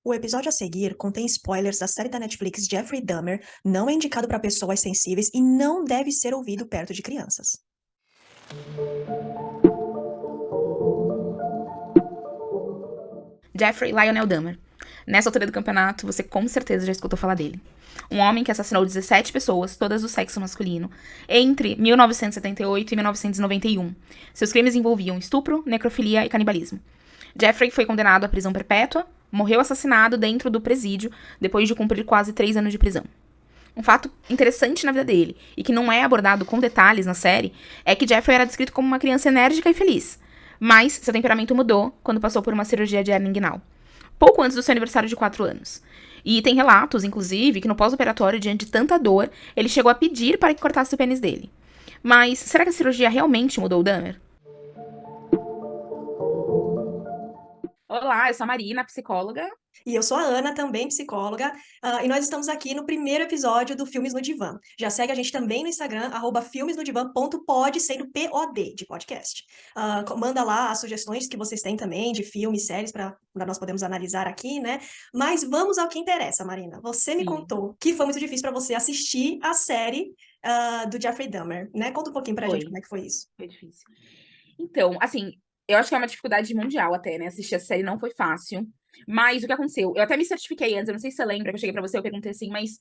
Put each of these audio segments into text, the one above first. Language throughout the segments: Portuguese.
O episódio a seguir contém spoilers da série da Netflix Jeffrey Dahmer, não é indicado para pessoas sensíveis e não deve ser ouvido perto de crianças. Jeffrey Lionel Dahmer. Nessa altura do campeonato, você com certeza já escutou falar dele. Um homem que assassinou 17 pessoas, todas do sexo masculino, entre 1978 e 1991. Seus crimes envolviam estupro, necrofilia e canibalismo. Jeffrey foi condenado à prisão perpétua, morreu assassinado dentro do presídio depois de cumprir quase 3 anos de prisão. Um fato interessante na vida dele, e que não é abordado com detalhes na série, é que Jeffrey era descrito como uma criança enérgica e feliz. Mas seu temperamento mudou quando passou por uma cirurgia de hernia inguinal, pouco antes do seu aniversário de 4 anos. E tem relatos, inclusive, que no pós-operatório, diante de tanta dor, ele chegou a pedir para que cortasse o pênis dele. Mas será que a cirurgia realmente mudou o Dahmer? Olá, eu sou a Marina, psicóloga. E eu sou a Ana, também psicóloga, e nós estamos aqui no primeiro episódio do Filmes no Divã. Já segue a gente também no Instagram, @filmesnodivã.pod, sendo POD, de podcast. Manda lá as sugestões que vocês têm também, de filmes, séries, para nós podemos analisar aqui, né? Mas vamos ao que interessa, Marina. Você me Sim, contou que foi muito difícil para você assistir a série do Jeffrey Dahmer, né? Conta um pouquinho pra gente foi. como é que foi isso. Foi difícil. Então, assim, eu acho que é uma dificuldade mundial até, né? Assistir a série não foi fácil. Mas o que aconteceu? Eu até me certifiquei antes, eu não sei se você lembra que eu cheguei pra você, eu perguntei assim, mas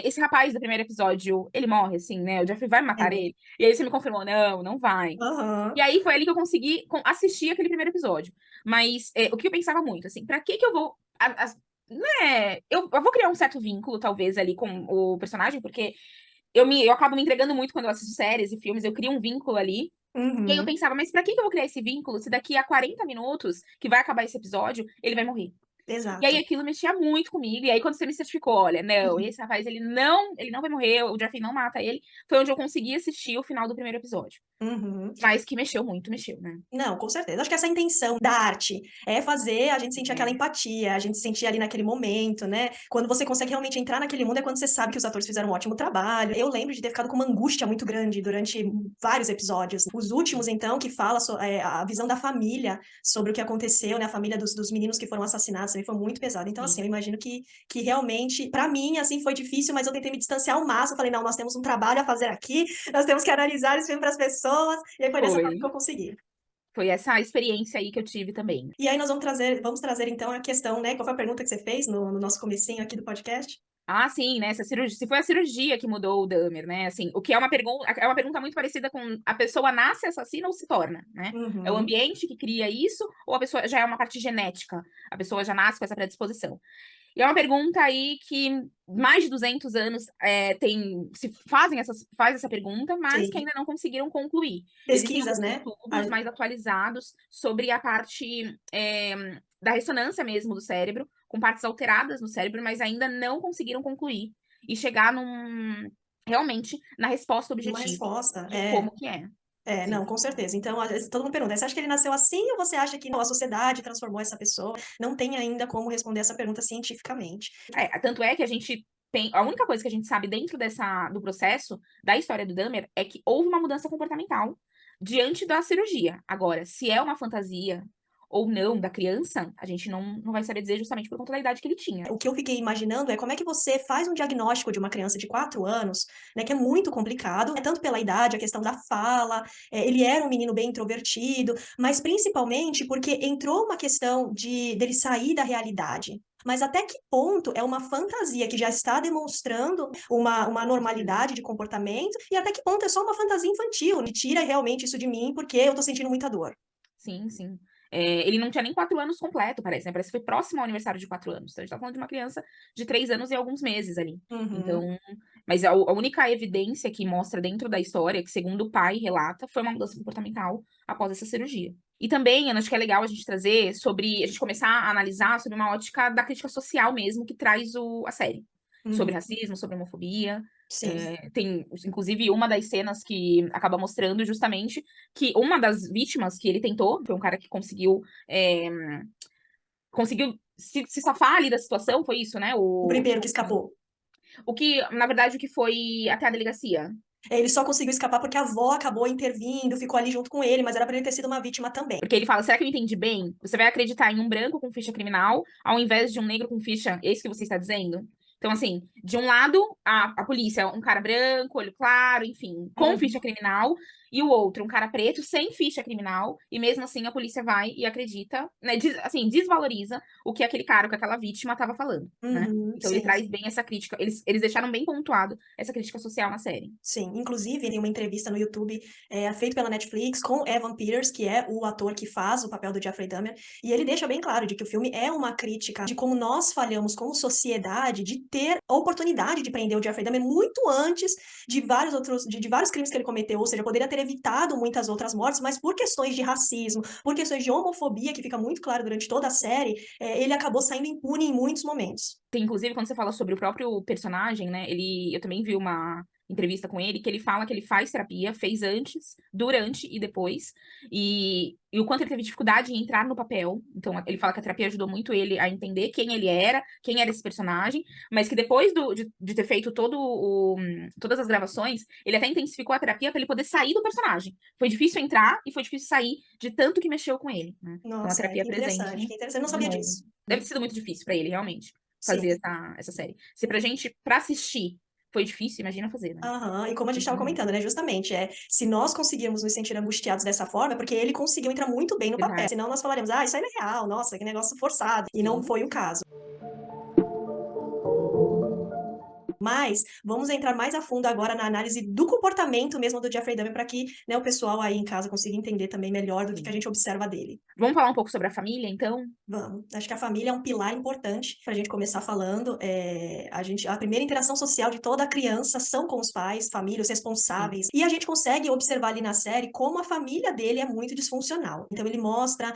esse rapaz do primeiro episódio, ele morre, assim, né? O Jeffrey vai matar É. ele? E aí você me confirmou, não, não vai. Aham. E aí foi ali que eu consegui assistir aquele primeiro episódio. Mas o que eu pensava muito, assim, pra que eu vou. Né? Eu vou criar um certo vínculo, talvez, ali com o personagem, porque eu acabo me entregando muito quando eu assisto séries e filmes, eu crio um vínculo ali. E aí eu Uhum. pensava, mas pra que eu vou criar esse vínculo se daqui a 40 minutos, que vai acabar esse episódio, ele vai morrer? E aí Exato. aquilo mexia muito comigo. E aí, quando você me certificou, olha, não, esse rapaz, ele não vai morrer, o Jeffrey não mata ele, foi onde eu consegui assistir o final do primeiro episódio. Uhum. Mas que mexeu muito, mexeu, né? Não, com certeza. Acho que essa intenção da arte é fazer a gente sentir aquela É, empatia, a gente sentir ali naquele momento, né? Quando você consegue realmente entrar naquele mundo é quando você sabe que os atores fizeram um ótimo trabalho. Eu lembro de ter ficado com uma angústia muito grande durante vários episódios. Os últimos, então, que fala a visão da família sobre o que aconteceu, né? A família dos meninos que foram assassinados, também foi muito pesado. Então, assim, sim. eu imagino que realmente, pra mim, assim, foi difícil, mas eu tentei me distanciar ao máximo. Falei, não, nós temos um trabalho a fazer aqui, nós temos que analisar esse filme para as pessoas. E aí foi dessa Foi. forma que eu consegui. Foi essa experiência aí que eu tive também. E aí nós vamos trazer então a questão, né? Qual foi a pergunta que você fez no nosso comecinho aqui do podcast? Ah, sim, né? Se foi a cirurgia que mudou o Dahmer, né? Assim, o que é uma pergunta muito parecida com a pessoa nasce assassina ou se torna, né? É o Uhum. ambiente que cria isso ou a pessoa já é uma parte genética? A pessoa já nasce com essa predisposição? E é uma pergunta aí que mais de 200 anos faz essa pergunta, mas que Sim. ainda não conseguiram concluir. Existem Pesquisas, alguns né? estudos mais atualizados sobre a parte da ressonância mesmo do cérebro, com partes alteradas no cérebro, mas ainda não conseguiram concluir e chegar realmente na resposta Uma objetiva resposta. de como que é. Não, Sim. com certeza. Então, às vezes, todo mundo pergunta, você acha que ele nasceu assim ou você acha que não, a sociedade transformou essa pessoa? Não tem ainda como responder essa pergunta cientificamente. Tanto é que a gente tem. A única coisa que a gente sabe dentro do processo da história do Dahmer é que houve uma mudança comportamental diante da cirurgia. Agora, se é uma fantasia ou não da criança, a gente não vai saber dizer justamente por conta da idade que ele tinha. O que eu fiquei imaginando é como é que você faz um diagnóstico de uma criança de 4 anos, né, que é muito complicado, tanto pela idade, a questão da fala, ele era um menino bem introvertido, mas principalmente porque entrou uma questão dele sair da realidade. Mas até que ponto é uma fantasia que já está demonstrando uma normalidade de comportamento, e até que ponto é só uma fantasia infantil, me tira realmente isso de mim porque eu tô sentindo muita dor. Sim, sim. Ele não tinha nem 4 anos completo, parece, né? Parece que foi próximo ao aniversário de 4 anos. Então, a gente tá falando de uma criança de 3 anos e alguns meses ali. Então, Uhum. mas a única evidência que mostra dentro da história, que segundo o pai relata, foi uma mudança comportamental após essa cirurgia. E também, Ana, acho que é legal a gente trazer a gente começar a analisar sobre uma ótica da crítica social mesmo, que traz a série. Sobre Uhum. racismo, sobre homofobia. Sim. Tem, inclusive, uma das cenas que acaba mostrando justamente que uma das vítimas que ele tentou, foi um cara que conseguiu se safar ali da situação, foi isso, né? O primeiro que escapou. Na verdade, o que foi até a delegacia. Ele só conseguiu escapar porque a avó acabou intervindo, ficou ali junto com ele, mas era pra ele ter sido uma vítima também. Porque ele fala, será que eu entendi bem? Você vai acreditar em um branco com ficha criminal ao invés de um negro com ficha... É isso que você está dizendo? Então, assim, de um lado, a polícia, um cara branco, olho claro, enfim, com ficha criminal, e o outro, um cara preto, sem ficha criminal, e mesmo assim a polícia vai e acredita, né, assim, desvaloriza o que aquele cara, o que aquela vítima estava falando, né? Então ele Sim, traz bem essa crítica, eles deixaram bem pontuado essa crítica social na série. sim. Inclusive, tem uma entrevista no YouTube feita pela Netflix com Evan Peters, que é o ator que faz o papel do Jeffrey Dahmer, e ele deixa bem claro de que o filme é uma crítica de como nós falhamos como sociedade de ter a oportunidade de prender o Jeffrey Dahmer muito antes de vários outros, de vários crimes que ele cometeu, ou seja, poderia ter evitado muitas outras mortes, mas por questões de racismo, por questões de homofobia, que fica muito claro durante toda a série, ele acabou saindo impune em muitos momentos. Tem, inclusive, quando você fala sobre o próprio personagem, né? Eu também vi uma entrevista com ele que ele fala que ele faz terapia, fez antes, durante e depois. E o quanto ele teve dificuldade em entrar no papel. Então, ele fala que a terapia ajudou muito ele a entender quem ele era, quem era esse personagem, mas que depois de ter feito todas as gravações, ele até intensificou a terapia para ele poder sair do personagem. Foi difícil entrar e foi difícil sair de tanto que mexeu com ele, né? Então, a Nossa, terapia é que interessante, presente que interessante. Eu não de sabia novo. disso. Deve ter sido muito difícil para ele, realmente Sim. fazer essa série. Se pra gente, pra assistir, foi difícil, imagina fazer, né? Aham, e como a gente estava comentando, né, justamente, se nós conseguirmos nos sentir angustiados dessa forma, é porque ele conseguiu entrar muito bem no papel, Verdade. senão nós falaremos, isso aí não é real, nossa, que negócio forçado, e não Sim. foi o caso. Mas vamos entrar mais a fundo agora na análise do comportamento mesmo do Jeffrey Dahmer para que, né, o pessoal aí em casa consiga entender também melhor do que a gente observa dele. Vamos falar um pouco sobre a família, então? Vamos. Acho que a família é um pilar importante para a gente começar falando. A primeira interação social de toda criança são com os pais, família, os responsáveis. E a gente consegue observar ali na série como a família dele é muito disfuncional. Então ele mostra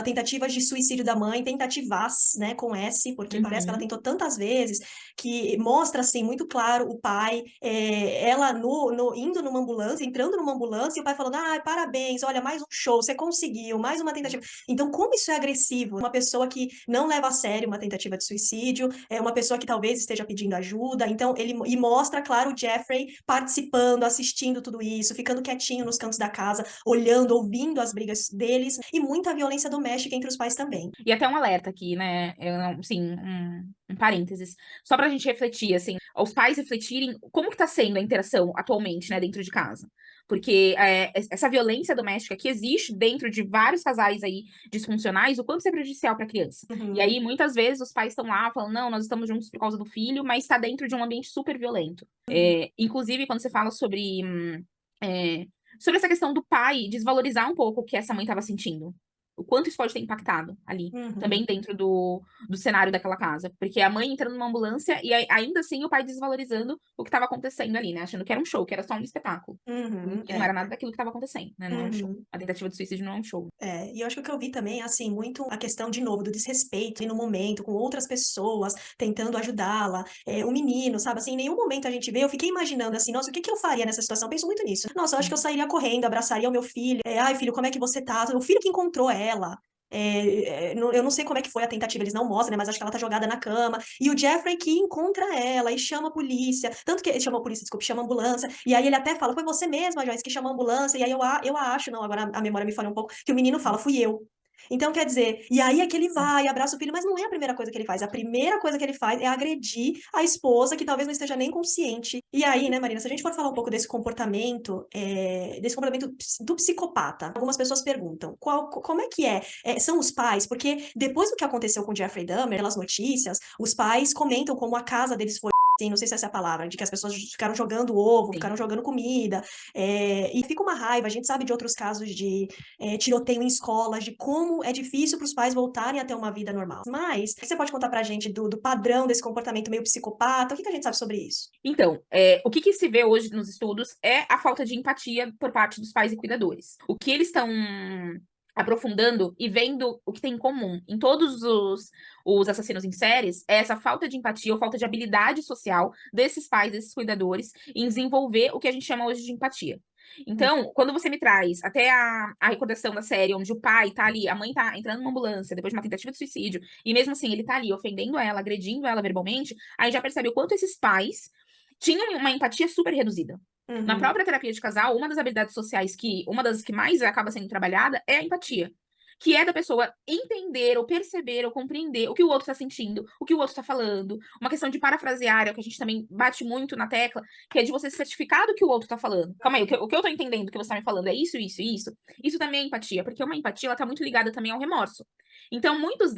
tentativas de suicídio da mãe, tentativas, né, com S, porque parece que ela tentou tantas vezes, que mostra assim muito claro o pai, ela indo numa ambulância, entrando numa ambulância, e o pai falando: parabéns, olha, mais um show, você conseguiu, mais uma tentativa. Então, como isso é agressivo? Uma pessoa que não leva a sério uma tentativa de suicídio, é uma pessoa que talvez esteja pedindo ajuda. Então, e mostra, claro, o Jeffrey participando, assistindo tudo isso, ficando quietinho nos cantos da casa, olhando, ouvindo as brigas deles, e muita violência doméstica entre os pais também. E até um alerta aqui, né? Assim, um parênteses. Só pra gente refletir, assim, os pais refletirem como que tá sendo a interação atualmente, né, dentro de casa. Porque essa violência doméstica que existe dentro de vários casais aí disfuncionais, o quanto isso é prejudicial pra criança. E aí, muitas vezes, os pais estão lá falando, não, nós estamos juntos por causa do filho, mas está dentro de um ambiente super violento. Inclusive, quando você fala sobre essa questão do pai desvalorizar um pouco o que essa mãe estava sentindo. O quanto isso pode ter impactado ali, também dentro do cenário daquela casa. Porque a mãe entrando numa ambulância e ainda assim o pai desvalorizando o que estava acontecendo ali, né? Achando que era um show, que era só um espetáculo. Que não era nada daquilo que estava acontecendo, né? Não é um show. A tentativa de suicídio não é um show. E eu acho que o que eu vi também é, assim, muito a questão, de novo, do desrespeito no momento, com outras pessoas, tentando ajudá-la. O menino, sabe, assim, em nenhum momento a gente vê, eu fiquei imaginando assim, nossa, o que eu faria nessa situação? Eu penso muito nisso. Nossa, eu acho que eu sairia correndo, abraçaria o meu filho. Ai, filho, como é que você tá? O filho que encontrou ela. Eu não sei como é que foi a tentativa, eles não mostram, né? Mas acho que ela tá jogada na cama. E o Jeffrey que encontra ela e chama a polícia. Tanto que ele chama a polícia, desculpa, chama a ambulância. E aí ele até fala: foi você mesma, Joyce, que chamou a ambulância. E aí eu acho, não, agora a memória me falha um pouco, que o menino fala: fui eu. Então, quer dizer, e aí é que ele vai, abraça o filho, mas não é a primeira coisa que ele faz. A primeira coisa que ele faz é agredir a esposa, que talvez não esteja nem consciente. E aí, né, Marina, se a gente for falar um pouco desse comportamento do psicopata, algumas pessoas perguntam, como é que são os pais? Porque depois do que aconteceu com o Jeffrey Dahmer, pelas notícias, os pais comentam como a casa deles foi assim, não sei se essa é a palavra, de que as pessoas ficaram jogando ovo, ficaram jogando comida, e fica uma raiva, a gente sabe de outros casos de tiroteio em escolas, de como é difícil para os pais voltarem a ter uma vida normal. Mas, o que você pode contar pra gente do padrão desse comportamento meio psicopata? O que a gente sabe sobre isso? Então, o que se vê hoje nos estudos é a falta de empatia por parte dos pais e cuidadores. O que eles estão aprofundando e vendo o que tem em comum em todos os assassinos em séries é essa falta de empatia ou falta de habilidade social desses pais, desses cuidadores, em desenvolver o que a gente chama hoje de empatia. Então, quando você me traz até a recordação da série, onde o pai tá ali, a mãe tá entrando numa ambulância depois de uma tentativa de suicídio, e mesmo assim ele tá ali ofendendo ela, agredindo ela verbalmente, aí já percebe o quanto esses pais tinham uma empatia super reduzida. Na Uhum. própria terapia de casal, uma das habilidades sociais uma das que mais acaba sendo trabalhada é a empatia. Que é da pessoa entender, ou perceber, ou compreender o que o outro tá sentindo, o que o outro tá falando. Uma questão de parafrasear, é o que a gente também bate muito na tecla, que é de você se certificar do que o outro tá falando. Calma aí, o que eu tô entendendo do que você tá me falando é isso, isso e isso. Isso também é empatia, porque uma empatia, ela tá muito ligada também ao remorso. Então, muitos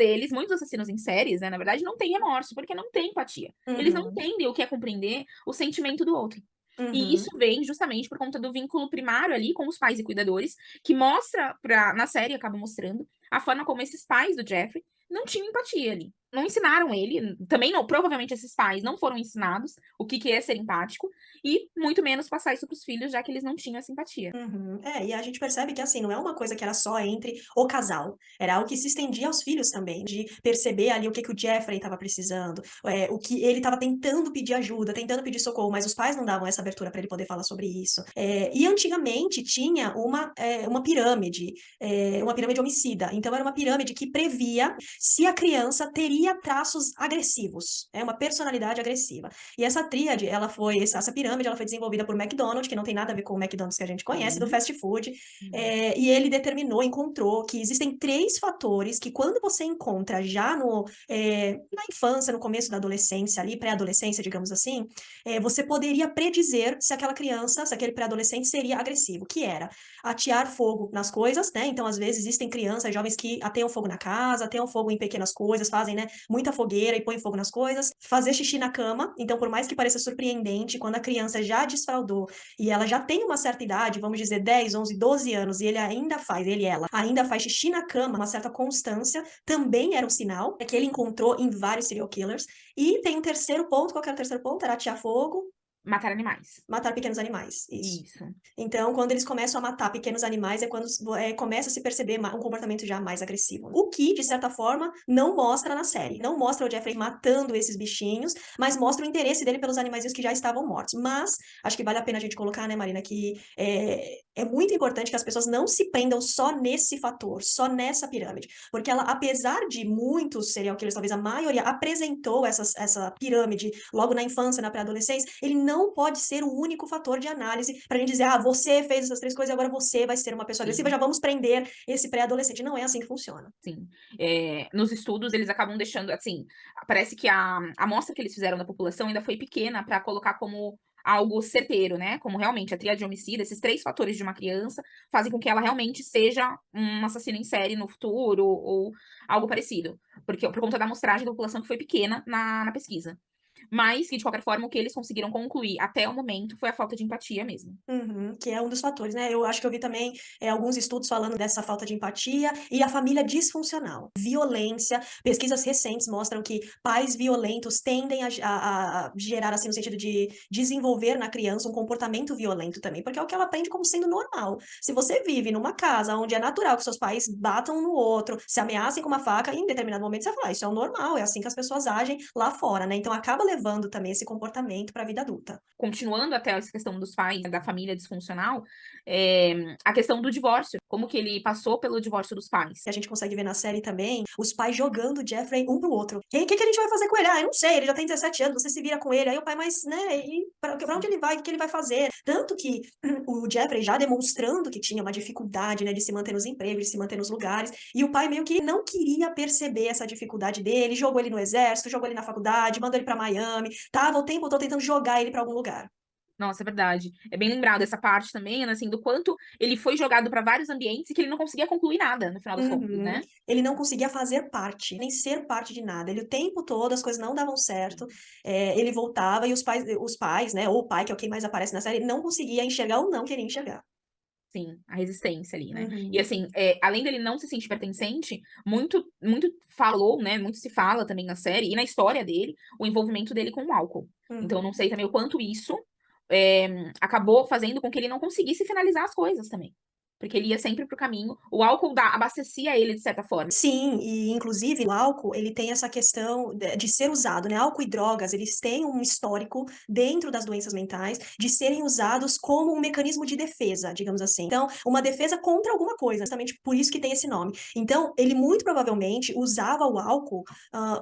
assassinos em séries, né, na verdade, não têm remorso, porque não tem empatia. Eles não Uhum. entendem o que é compreender o sentimento do outro. E isso Uhum. vem justamente por conta do vínculo primário ali com os pais e cuidadores, que na série acaba mostrando a forma como esses pais do Jeffrey não tinham empatia ali. Não ensinaram ele, também não, provavelmente esses pais não foram ensinados o que que é ser empático, e muito menos passar isso para os filhos, já que eles não tinham essa empatia. Uhum. É, e a gente percebe que, assim, não é uma coisa que era só entre o casal, era algo que se estendia aos filhos também, de perceber ali o que que o Jeffrey estava precisando, o que ele estava tentando pedir ajuda, tentando pedir socorro, mas os pais não davam essa abertura para ele poder falar sobre isso. E antigamente tinha uma pirâmide homicida, então era uma pirâmide que previa se a criança teria traços agressivos, uma personalidade agressiva. E essa tríade, essa pirâmide, ela foi desenvolvida por McDonald, que não tem nada a ver com o McDonald's que a gente conhece, do Sim. fast food, e ele encontrou que existem 3 fatores que quando você encontra já na infância, no começo da adolescência ali, pré-adolescência, digamos assim, você poderia predizer se aquela criança, se aquele pré-adolescente seria agressivo, que era atear fogo nas coisas, né? Então, às vezes, existem crianças, jovens que ateiam fogo na casa, ateiam fogo em pequenas coisas, fazem, né, muita fogueira e põem fogo nas coisas. Fazer xixi na cama, então, por mais que pareça surpreendente, quando a criança já desfraldou e ela já tem uma certa idade, vamos dizer 10, 11, 12 anos, e ela ainda faz xixi na cama, uma certa constância, também era um sinal que ele encontrou em vários serial killers. E tem um terceiro ponto, qual que era o terceiro ponto? Era atear fogo, Matar animais. matar pequenos animais, isso. Isso. Então, quando eles começam a matar pequenos animais, é quando começa a se perceber um comportamento já mais agressivo. O que, de certa forma, não mostra na série. Não mostra o Jeffrey matando esses bichinhos, mas mostra o interesse dele pelos animaizinhos que já estavam mortos. Mas, acho que vale a pena a gente colocar, né, Marina, que é muito importante que as pessoas não se prendam só nesse fator, só nessa pirâmide. Porque ela, apesar de muitos serial killers, talvez a maioria, apresentou essa pirâmide logo na infância, na pré-adolescência, ele não pode ser o único fator de análise para a gente dizer, você fez essas 3 coisas e agora você vai ser uma pessoa agressiva, Sim. já vamos prender esse pré-adolescente. Não é assim que funciona. Sim. Nos estudos, eles acabam deixando, assim, parece que a amostra que eles fizeram da população ainda foi pequena para colocar como algo certeiro, né? Como realmente a tríade de homicida, esses 3 fatores de uma criança fazem com que ela realmente seja um assassino em série no futuro ou algo parecido. Porque por conta da amostragem da população que foi pequena na pesquisa. Mas que, de qualquer forma, o que eles conseguiram concluir até o momento foi a falta de empatia mesmo. Uhum, que é um dos fatores, né? Eu acho que eu vi também alguns estudos falando dessa falta de empatia e a família disfuncional. Violência, pesquisas recentes mostram que pais violentos tendem a gerar, assim, no sentido de desenvolver na criança um comportamento violento também, porque é o que ela aprende como sendo normal. Se você vive numa casa onde é natural que seus pais batam um no outro, se ameacem com uma faca, em determinado momento você fala, isso é o normal, é assim que as pessoas agem lá fora, né? Então acaba levando também esse comportamento para a vida adulta. Continuando até essa questão dos pais, da família disfuncional, a questão do divórcio, como que ele passou pelo divórcio dos pais. Que a gente consegue ver na série também, os pais jogando o Jeffrey um pro outro. O que a gente vai fazer com ele? Ah, eu não sei, ele já tem 17 anos, você se vira com ele. Aí o pai, mas, né, e pra onde ele vai? O que ele vai fazer? Tanto que o Jeffrey já demonstrando que tinha uma dificuldade, né, de se manter nos empregos, de se manter nos lugares, e o pai meio que não queria perceber essa dificuldade dele, jogou ele no exército, jogou ele na faculdade, mandou ele pra Miami, tava o tempo todo tentando jogar ele pra algum lugar. Nossa, é verdade. É bem lembrado essa parte também, né, assim, do quanto ele foi jogado para vários ambientes e que ele não conseguia concluir nada, no final das contas, Uhum. né. Ele não conseguia fazer parte, nem ser parte de nada. Ele o tempo todo, as coisas não davam certo, ele voltava e os pais, né, ou o pai, que é o quem mais aparece na série, não conseguia enxergar ou não queria enxergar. Sim, a resistência ali, né. E Uhum, assim, além dele não se sentir pertencente, muito falou, né, muito se fala também na série e na história dele, o envolvimento dele com o álcool. Então eu uhum. não sei também o quanto isso, acabou fazendo com que ele não conseguisse finalizar as coisas também. Porque ele ia sempre pro caminho. O álcool abastecia ele de certa forma. Sim, e inclusive o álcool, ele tem essa questão de ser usado, né? Álcool e drogas, eles têm um histórico dentro das doenças mentais de serem usados como um mecanismo de defesa, digamos assim. Então, uma defesa contra alguma coisa, justamente por isso que tem esse nome. Então, ele muito provavelmente usava o álcool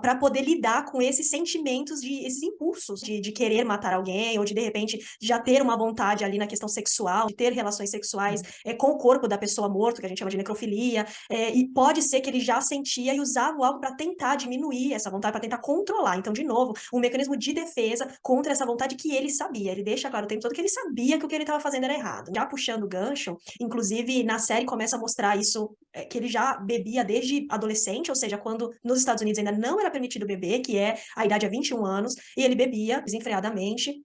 para poder lidar com esses sentimentos, esses impulsos de querer matar alguém, ou de repente já ter uma vontade ali na questão sexual, de ter relações sexuais com o corpo da pessoa morta, que a gente chama de necrofilia. E pode ser que ele já sentia e usava o álcool para tentar diminuir essa vontade, para tentar controlar. Então, de novo, um mecanismo de defesa contra essa vontade que ele sabia. Ele deixa claro o tempo todo que ele sabia que o que ele estava fazendo era errado. Já puxando o gancho, inclusive na série começa a mostrar isso, que ele já bebia desde adolescente, ou seja, quando nos Estados Unidos ainda não era permitido beber, que é a idade é 21 anos, e ele bebia desenfreadamente.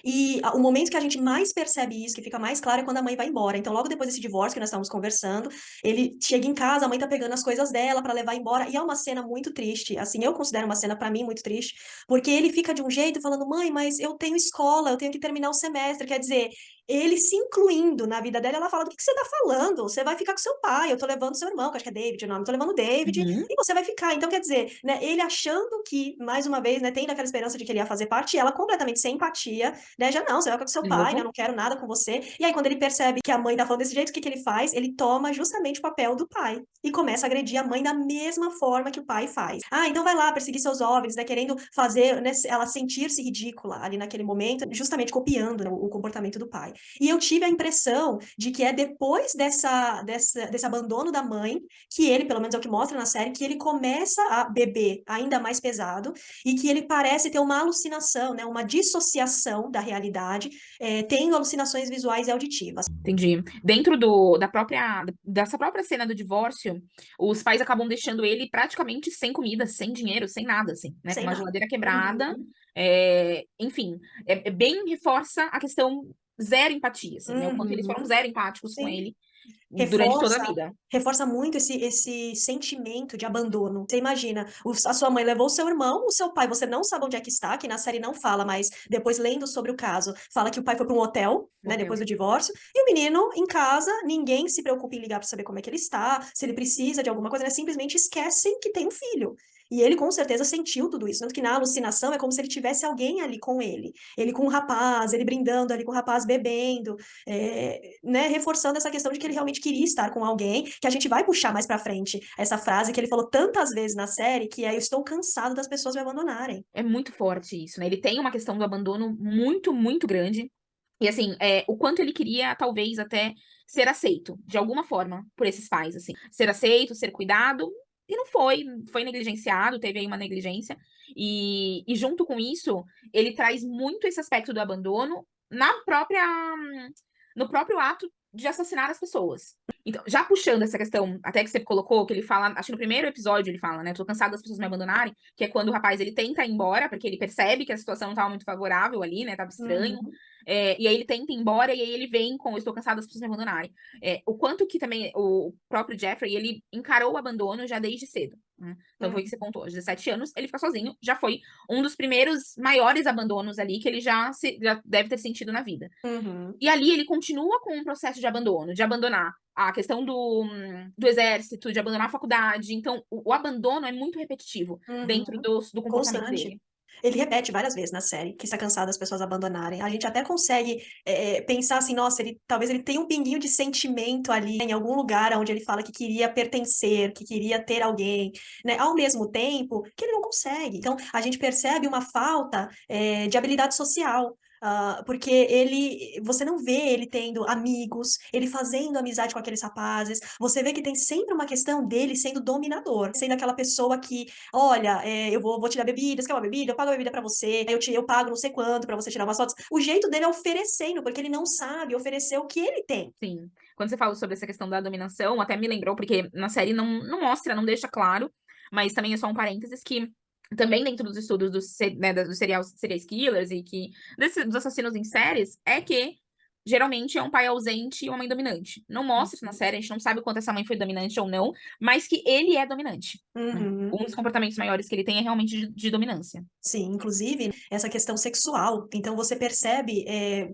E o momento que a gente mais percebe isso, que fica mais claro, é quando a mãe vai embora. Então, logo depois desse divórcio que nós estávamos conversando, ele chega em casa, a mãe tá pegando as coisas dela para levar embora, e é uma cena muito triste. Assim, eu considero uma cena para mim muito triste, porque ele fica de um jeito falando: "Mãe, mas eu tenho escola, eu tenho que terminar o semestre". Quer dizer, ele se incluindo na vida dela, ela fala: "Do que você tá falando? Você vai ficar com seu pai, eu tô levando seu irmão", que acho que é David o nome, "tô levando o David Uhum. e você vai ficar". Então, quer dizer, né, ele achando que, mais uma vez, né, tendo aquela esperança de que ele ia fazer parte, e ela completamente sem empatia, né, já: "Não, você vai ficar com seu De pai, né, eu novo. não quero nada com você". E aí quando ele percebe que a mãe tá falando desse jeito, o que que ele faz? Ele toma justamente o papel do pai e começa a agredir a mãe da mesma forma que o pai faz. "Ah, então vai lá perseguir seus OVNIs", né, querendo fazer, né, ela sentir-se ridícula ali naquele momento, justamente copiando, né, o comportamento do pai. E eu tive a impressão de que é depois desse abandono da mãe, que ele, pelo menos é o que mostra na série, que ele começa a beber ainda mais pesado e que ele parece ter uma alucinação, né, uma dissociação da realidade, tendo alucinações visuais e auditivas. Entendi. Dentro dessa própria cena do divórcio, os pais acabam deixando ele praticamente sem comida, sem dinheiro, sem nada, assim, né? Com Sem uma nada. geladeira quebrada. Uhum. Enfim, bem reforça a questão zero empatia, assim, né? O quanto eles foram Uhum. zero empáticos com Sim. ele durante toda a Reforça vida. reforça muito esse sentimento de abandono. Você imagina, a sua mãe levou o seu irmão, o seu pai você não sabe onde é que está, que na série não fala, mas depois lendo sobre o caso, fala que o pai foi para um hotel, né, Motel. depois do divórcio, e o menino em casa, ninguém se preocupa em ligar para saber como é que ele está, se ele precisa de alguma coisa, né, simplesmente esquecem que tem um filho. E ele com certeza sentiu tudo isso, tanto que na alucinação é como se ele tivesse alguém ali com ele. Ele com o rapaz, ele brindando ali com o rapaz, bebendo, né, reforçando essa questão de que ele realmente queria estar com alguém, que a gente vai puxar mais pra frente essa frase que ele falou tantas vezes na série, que é: "Eu estou cansado das pessoas me abandonarem". É muito forte isso, né? Ele tem uma questão do abandono muito, muito grande. E assim, o quanto ele queria, talvez, até ser aceito, de alguma forma, por esses pais, assim. Ser aceito, ser cuidado, e não foi. Foi negligenciado, teve aí uma negligência. E junto com isso, ele traz muito esse aspecto do abandono na própria, no próprio ato de assassinar as pessoas. Então, já puxando essa questão, até que você colocou, que ele fala, acho que no primeiro episódio ele fala, né? Tô cansado das pessoas me abandonarem, que é quando o rapaz ele tenta ir embora, porque ele percebe que a situação não estava muito favorável ali, né? Tava estranho. Uhum. E aí ele tenta ir embora, e aí ele vem com: "Eu estou cansado das pessoas me abandonarem". O quanto que também o próprio Jeffrey, ele encarou o abandono já desde cedo, né? Então foi o que Uhum. você contou, aos 17 anos, ele fica sozinho, já foi um dos primeiros maiores abandonos ali que ele já deve ter sentido na vida. Uhum. E ali ele continua com um processo de abandono, de abandonar a questão do exército, de abandonar a faculdade. Então, o abandono é muito repetitivo dentro Uhum. do comportamento Constante. dele. Ele repete várias vezes na série que está cansado das pessoas abandonarem. A gente até consegue, pensar assim: "Nossa, ele talvez ele tenha um pinguinho de sentimento ali em algum lugar onde ele fala que queria pertencer, que queria ter alguém", né, ao mesmo tempo que ele não consegue. Então, a gente percebe uma falta, de habilidade social, porque você não vê ele tendo amigos, ele fazendo amizade com aqueles rapazes, você vê que tem sempre uma questão dele sendo dominador, sendo aquela pessoa que: "Olha, eu vou te dar bebida, você quer uma bebida? Eu pago a bebida pra você, eu pago não sei quanto pra você tirar umas fotos". O jeito dele é oferecendo, porque ele não sabe oferecer o que ele tem. Sim. Quando você fala sobre essa questão da dominação, até me lembrou, porque na série não mostra, não deixa claro, mas também é só um parênteses que também dentro dos estudos dos serial killers e dos assassinos em séries, é que geralmente é um pai ausente e uma mãe dominante. Não mostra isso na série, a gente não sabe o quanto essa mãe foi dominante ou não, mas que ele é dominante, né? Uhum. Um dos comportamentos maiores que ele tem é realmente de dominância. Sim, inclusive essa questão sexual. Então você percebe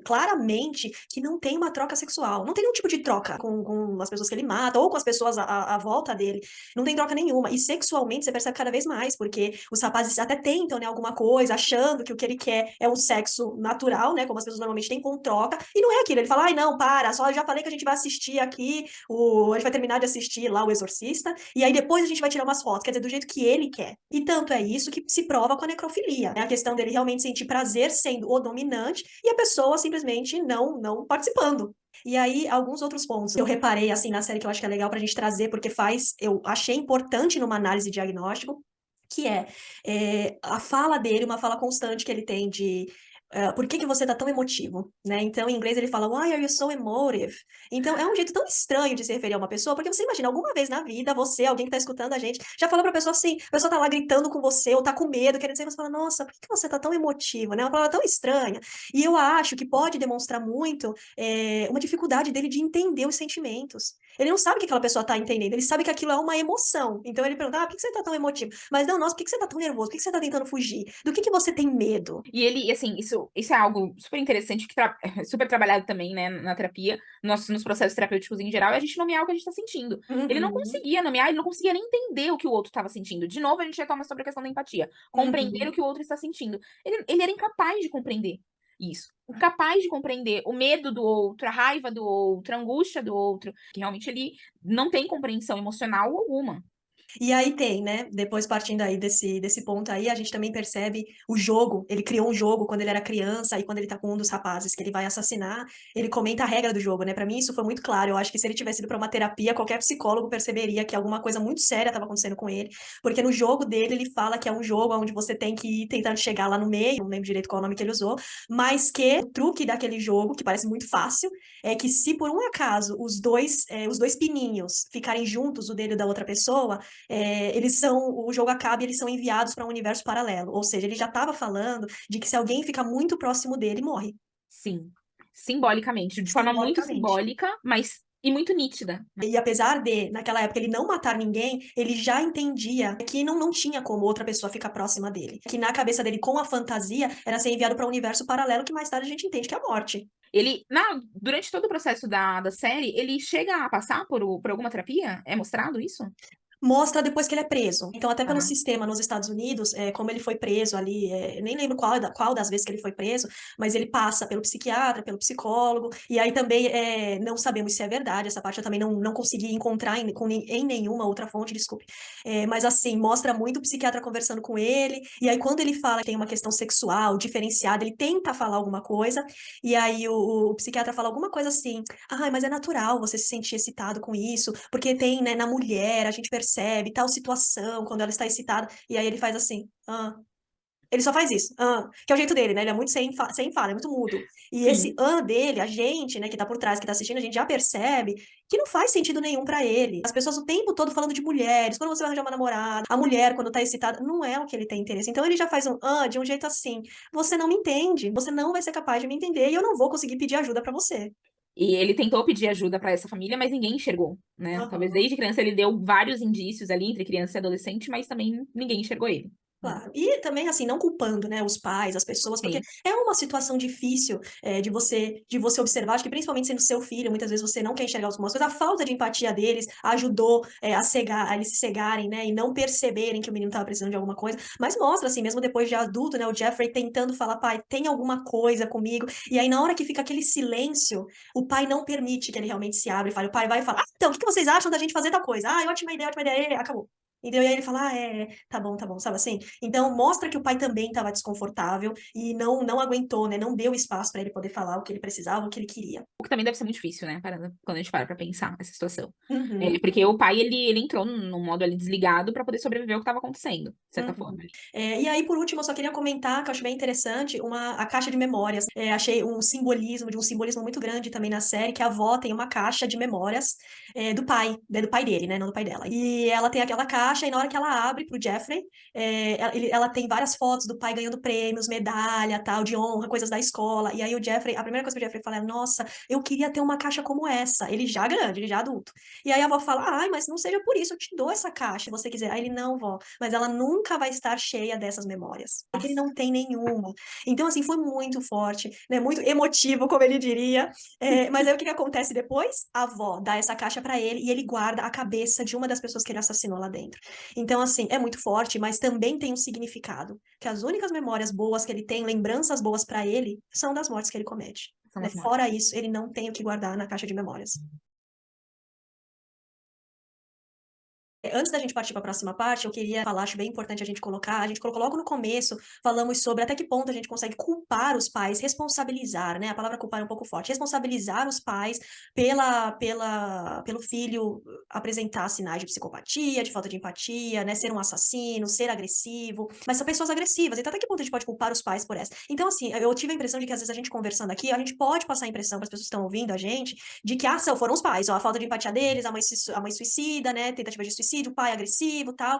claramente que não tem uma troca sexual. Não tem nenhum tipo de troca com as pessoas que ele mata ou com as pessoas à volta dele. Não tem troca nenhuma. E sexualmente você percebe cada vez mais, porque os rapazes até tentam, né, alguma coisa, achando que o que ele quer é um sexo natural, né, como as pessoas normalmente têm com troca. E não é aquilo. Ele fala, ai, não, para, só já falei que a gente vai assistir aqui, a gente vai terminar de assistir lá o Exorcista, e aí depois a gente vai tirar umas fotos. Quer dizer, do jeito que ele quer. E tanto é isso que se prova com a necrofilia. É a questão dele realmente sentir prazer sendo o dominante e a pessoa simplesmente não participando. E aí, alguns outros pontos que eu reparei, assim, na série que eu acho que é legal pra gente trazer, porque eu achei importante numa análise de diagnóstico, que a fala dele, uma fala constante que ele tem de por que você tá tão emotivo, né? Então, em inglês ele fala, why are you so emotive? Então, é um jeito tão estranho de se referir a uma pessoa, porque você imagina, alguma vez na vida, você, alguém que tá escutando a gente, já falou pra pessoa assim, a pessoa tá lá gritando com você, ou tá com medo, querendo dizer, você fala, nossa, por que você tá tão emotivo, né? Uma palavra tão estranha. E eu acho que pode demonstrar muito uma dificuldade dele de entender os sentimentos. Ele não sabe o que aquela pessoa tá entendendo, ele sabe que aquilo é uma emoção. Então ele pergunta, por que você tá tão emotivo? Mas não, nossa, por que você tá tão nervoso? Por que você tá tentando fugir? Do que você tem medo? E ele, assim, isso é algo super interessante, super trabalhado também, né, na terapia, nos processos terapêuticos em geral, é a gente nomear o que a gente tá sentindo. Ele não Uhum, conseguia nomear, ele não conseguia nem entender o que o outro estava sentindo. De novo, a gente retoma sobre a questão da empatia. Compreender uhum. o que o outro está sentindo. Ele era incapaz de compreender isso. Incapaz de compreender o medo do outro, a raiva do outro, a angústia do outro. Que realmente ele não tem compreensão emocional alguma. E aí tem, né, depois partindo aí desse ponto aí, a gente também percebe o jogo, ele criou um jogo quando ele era criança, e quando ele tá com um dos rapazes que ele vai assassinar, ele comenta a regra do jogo, né, pra mim isso foi muito claro, eu acho que se ele tivesse ido pra uma terapia, qualquer psicólogo perceberia que alguma coisa muito séria tava acontecendo com ele, porque no jogo dele ele fala que é um jogo onde você tem que ir tentando chegar lá no meio, não lembro direito qual é o nome que ele usou, mas que o truque daquele jogo, que parece muito fácil, é que se por um acaso os dois pininhos ficarem juntos, o dele e da outra pessoa, o jogo acaba e eles são enviados para um universo paralelo. Ou seja, ele já estava falando de que se alguém fica muito próximo dele, morre. Sim. Simbolicamente. De forma muito Simbolicamente. simbólica, mas e muito nítida. E apesar de, naquela época, ele não matar ninguém, ele já entendia que não tinha como outra pessoa ficar próxima dele. Que na cabeça dele, com a fantasia, era ser enviado para um universo paralelo que mais tarde a gente entende que é a morte. Durante todo o processo da série, ele chega a passar por alguma terapia? É mostrado isso? Mostra depois que ele é preso. Então, até pelo Ah, sistema nos Estados Unidos, como ele foi preso ali, nem lembro qual das vezes que ele foi preso, mas ele passa pelo psiquiatra, pelo psicólogo, e aí também não sabemos se é verdade, essa parte eu também não consegui encontrar em nenhuma outra fonte, desculpe. Mas assim, mostra muito o psiquiatra conversando com ele, e aí quando ele fala que tem uma questão sexual diferenciada, ele tenta falar alguma coisa, e aí o psiquiatra fala alguma coisa assim, mas é natural você se sentir excitado com isso, porque tem, né, na mulher, a gente percebe tal situação quando ela está excitada, e aí ele faz assim, ele só faz isso, que é o jeito dele, né, ele é muito sem fala, é muito mudo, e esse sim. dele, a gente, né, que tá por trás, que tá assistindo, a gente já percebe que não faz sentido nenhum pra ele, as pessoas o tempo todo falando de mulheres, quando você vai arranjar uma namorada, a mulher quando tá excitada, não é o que ele tem interesse, então ele já faz de um jeito assim, você não me entende, você não vai ser capaz de me entender, e eu não vou conseguir pedir ajuda pra você. E ele tentou pedir ajuda pra essa família, mas ninguém enxergou, né? Talvez Aham. desde criança ele deu vários indícios ali entre criança e adolescente, mas também ninguém enxergou ele, né? Claro. E também, assim, não culpando, né, os pais, as pessoas, porque Sim. é uma situação difícil de você observar, acho que principalmente sendo seu filho, muitas vezes você não quer enxergar algumas coisas, a falta de empatia deles ajudou a eles se cegarem, né, e não perceberem que o menino estava precisando de alguma coisa, mas mostra, assim, mesmo depois de adulto, né, o Jeffrey tentando falar, pai, tem alguma coisa comigo, e aí na hora que fica aquele silêncio, o pai não permite que ele realmente se abra e fale, o pai vai falar, então, o que vocês acham da gente fazer tal coisa? Ótima ideia, e acabou. Entendeu? E aí ele fala, tá bom, sabe assim? Então, mostra que o pai também estava desconfortável e não aguentou, né? Não deu espaço para ele poder falar o que ele precisava, o que ele queria. O que também deve ser muito difícil, né? Quando a gente para pra pensar nessa situação. Uhum. Porque o pai, ele entrou num modo ali desligado pra poder sobreviver ao que estava acontecendo, de certa Uhum. forma. E aí, por último, eu só queria comentar, que eu acho bem interessante, a caixa de memórias. Achei um simbolismo muito grande também na série, que a avó tem uma caixa de memórias do pai dele, né? Não do pai dela. E ela tem aquela caixa caixa, e na hora que ela abre pro Jeffrey, ela tem várias fotos do pai ganhando prêmios, medalha, tal, de honra, coisas da escola. E aí o Jeffrey, a primeira coisa que o Jeffrey fala é: nossa, eu queria ter uma caixa como essa. Ele já grande, ele já adulto. E aí a avó fala: ai, mas não seja por isso, eu te dou essa caixa, se você quiser. Aí ele: não, vó, mas ela nunca vai estar cheia dessas memórias, porque ele não tem nenhuma. Então, assim, foi muito forte, né? Muito emotivo, como ele diria. Mas aí o que acontece depois? A avó dá essa caixa pra ele e ele guarda a cabeça de uma das pessoas que ele assassinou lá dentro. Então, assim, é muito forte, mas também tem um significado. Que as únicas memórias boas que ele tem, lembranças boas pra ele, são das mortes que ele comete. São Né? as mortes. Fora isso, ele não tem o que guardar na caixa de memórias. Antes da gente partir para a próxima parte, eu queria falar, acho bem importante a gente colocar, a gente colocou logo no começo, falamos sobre até que ponto a gente consegue culpar os pais, responsabilizar, né? A palavra culpar é um pouco forte, responsabilizar os pais pelo filho apresentar sinais de psicopatia, de falta de empatia, né? Ser um assassino, ser agressivo, mas são pessoas agressivas, então até que ponto a gente pode culpar os pais por essa? Então, assim, eu tive a impressão de que às vezes a gente conversando aqui, a gente pode passar a impressão para as pessoas que estão ouvindo a gente, de que, foram os pais, ó, a falta de empatia deles, a mãe suicida, né? Tentativa de suicídio, o pai agressivo, tal.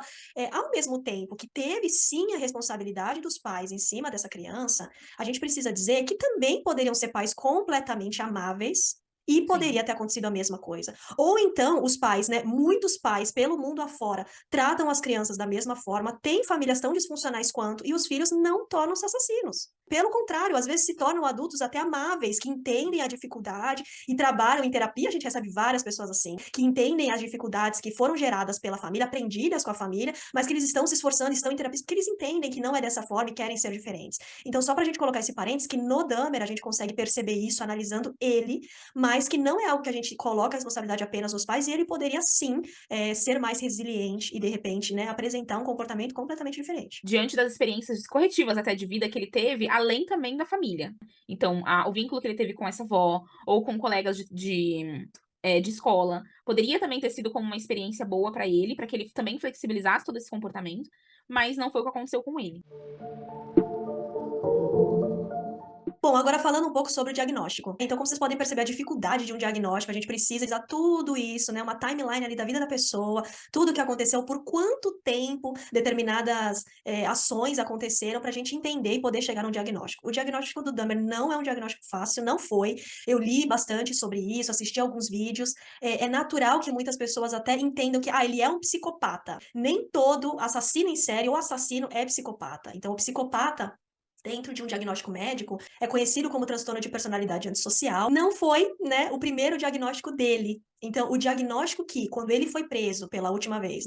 Ao mesmo tempo que teve sim a responsabilidade dos pais em cima dessa criança, a gente precisa dizer que também poderiam ser pais completamente amáveis e poderia ter acontecido a mesma coisa. Ou então, os pais, né, muitos pais pelo mundo afora tratam as crianças da mesma forma, têm famílias tão disfuncionais quanto, e os filhos não tornam-se assassinos. Pelo contrário, às vezes se tornam adultos até amáveis, que entendem a dificuldade e trabalham em terapia. A gente recebe várias pessoas assim, que entendem as dificuldades que foram geradas pela família, aprendidas com a família, mas que eles estão se esforçando, estão em terapia, porque eles entendem que não é dessa forma e querem ser diferentes. Então, só pra gente colocar esse parênteses, que no Dahmer a gente consegue perceber isso analisando ele, mas que não é algo que a gente coloca a responsabilidade apenas nos pais, e ele poderia sim ser mais resiliente e, de repente, né, apresentar um comportamento completamente diferente. Diante das experiências corretivas até de vida que ele teve, além também da família. Então, o vínculo que ele teve com essa avó, ou com colegas de escola, poderia também ter sido como uma experiência boa pra ele, pra que ele também flexibilizasse todo esse comportamento, mas não foi o que aconteceu com ele. Bom, agora falando um pouco sobre o diagnóstico. Então, como vocês podem perceber, a dificuldade de um diagnóstico, a gente precisa usar tudo isso, né? Uma timeline ali da vida da pessoa, tudo que aconteceu, por quanto tempo determinadas ações aconteceram pra gente entender e poder chegar num diagnóstico. O diagnóstico do Dahmer não é um diagnóstico fácil, não foi. Eu li bastante sobre isso, assisti alguns vídeos. É natural que muitas pessoas até entendam que, ele é um psicopata. Nem todo assassino em série ou assassino é psicopata. Então, o psicopata, dentro de um diagnóstico médico, é conhecido como transtorno de personalidade antissocial. Não foi, né, o primeiro diagnóstico dele. Então, o diagnóstico que, quando ele foi preso pela última vez,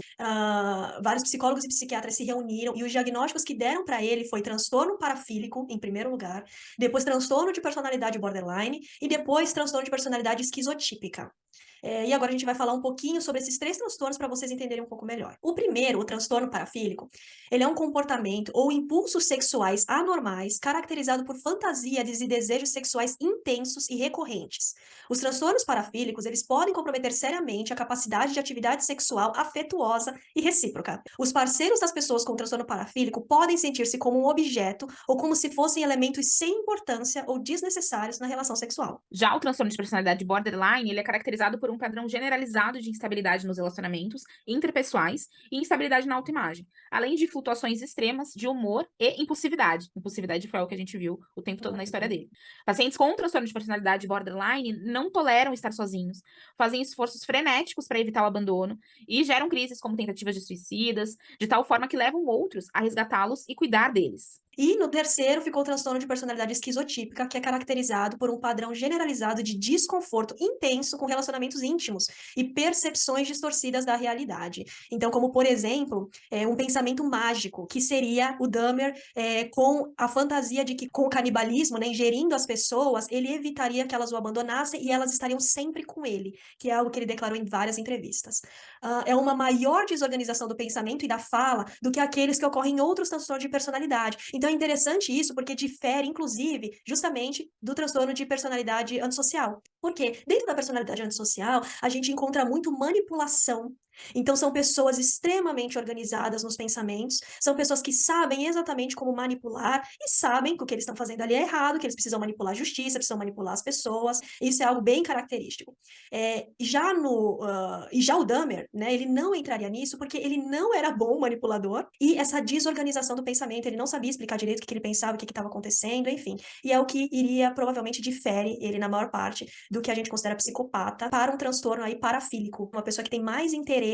vários psicólogos e psiquiatras se reuniram, e os diagnósticos que deram para ele foi transtorno parafílico, em primeiro lugar, depois transtorno de personalidade borderline, e depois transtorno de personalidade esquizotípica. E agora a gente vai falar um pouquinho sobre esses 3 transtornos para vocês entenderem um pouco melhor. O primeiro, o transtorno parafílico, ele é um comportamento ou impulsos sexuais anormais caracterizado por fantasias e desejos sexuais intensos e recorrentes. Os transtornos parafílicos, eles podem comprometer seriamente a capacidade de atividade sexual afetuosa e recíproca. Os parceiros das pessoas com transtorno parafílico podem sentir-se como um objeto ou como se fossem elementos sem importância ou desnecessários na relação sexual. Já o transtorno de personalidade borderline, ele é caracterizado por um padrão generalizado de instabilidade nos relacionamentos interpessoais e instabilidade na autoimagem, além de flutuações extremas de humor e impulsividade. Impulsividade foi o que a gente viu o tempo todo na história dele. Pacientes com transtorno de personalidade borderline não toleram estar sozinhos, fazem esforços frenéticos para evitar o abandono e geram crises como tentativas de suicidas, de tal forma que levam outros a resgatá-los e cuidar deles. E no terceiro ficou o transtorno de personalidade esquizotípica, que é caracterizado por um padrão generalizado de desconforto intenso com relacionamentos íntimos e percepções distorcidas da realidade. Então, como por exemplo, um pensamento mágico, que seria o Dahmer com a fantasia de que com o canibalismo, né, ingerindo as pessoas, ele evitaria que elas o abandonassem e elas estariam sempre com ele, que é algo que ele declarou em várias entrevistas. É uma maior desorganização do pensamento e da fala do que aqueles que ocorrem em outros transtornos de personalidade. Então é interessante isso, porque difere, inclusive, justamente do transtorno de personalidade antissocial. Porque dentro da personalidade antissocial, a gente encontra muito manipulação. Então, são pessoas extremamente organizadas nos pensamentos, são pessoas que sabem exatamente como manipular e sabem que o que eles estão fazendo ali é errado, que eles precisam manipular a justiça, precisam manipular as pessoas. Isso é algo bem característico. Já o Dahmer, né, ele não entraria nisso porque ele não era bom manipulador e essa desorganização do pensamento, ele não sabia explicar direito o que ele pensava, o que estava acontecendo, enfim. E é o que iria, provavelmente, difere ele na maior parte do que a gente considera psicopata para um transtorno aí parafílico, uma pessoa que tem mais interesse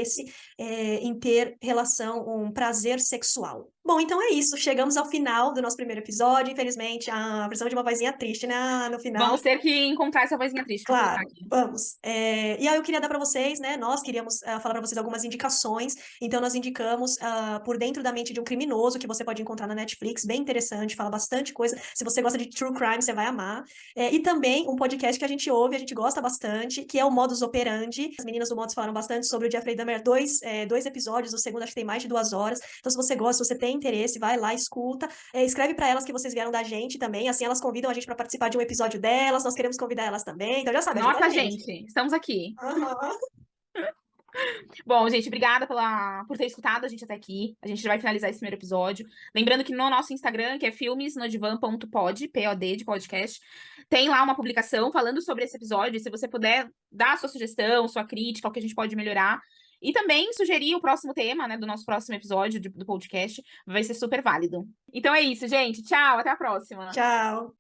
em ter relação, um prazer sexual. Bom, então é isso, chegamos ao final do nosso primeiro episódio, infelizmente, precisamos de uma vozinha triste, né, no final. Vamos ter que encontrar essa vozinha triste pra colocar Claro, aqui. vamos. E aí eu queria dar para vocês, né, nós queríamos falar para vocês algumas indicações, então nós indicamos Por Dentro da Mente de um Criminoso, que você pode encontrar na Netflix, bem interessante, fala bastante coisa, se você gosta de true crime, você vai amar. E também um podcast que a gente ouve, a gente gosta bastante, que é o Modus Operandi. As meninas do Modus falaram bastante sobre o Jeffrey Dahmer, dois episódios, o segundo acho que tem mais de 2 horas, então se você gosta, se você tem interesse, vai lá, escuta, escreve para elas que vocês vieram da gente também, assim elas convidam a gente para participar de um episódio delas, nós queremos convidar elas também, então já sabe, ajuda Nossa, a gente. gente, estamos aqui. Aham. Bom, gente, obrigada por ter escutado a gente até aqui. A gente já vai finalizar esse primeiro episódio. Lembrando que no nosso Instagram, que é filmesnodivan.pod, POD de podcast, tem lá uma publicação falando sobre esse episódio. Se você puder dar a sua sugestão, sua crítica, o que a gente pode melhorar. E também sugerir o próximo tema, né, do nosso próximo episódio do podcast. Vai ser super válido. Então é isso, gente. Tchau, até a próxima. Tchau.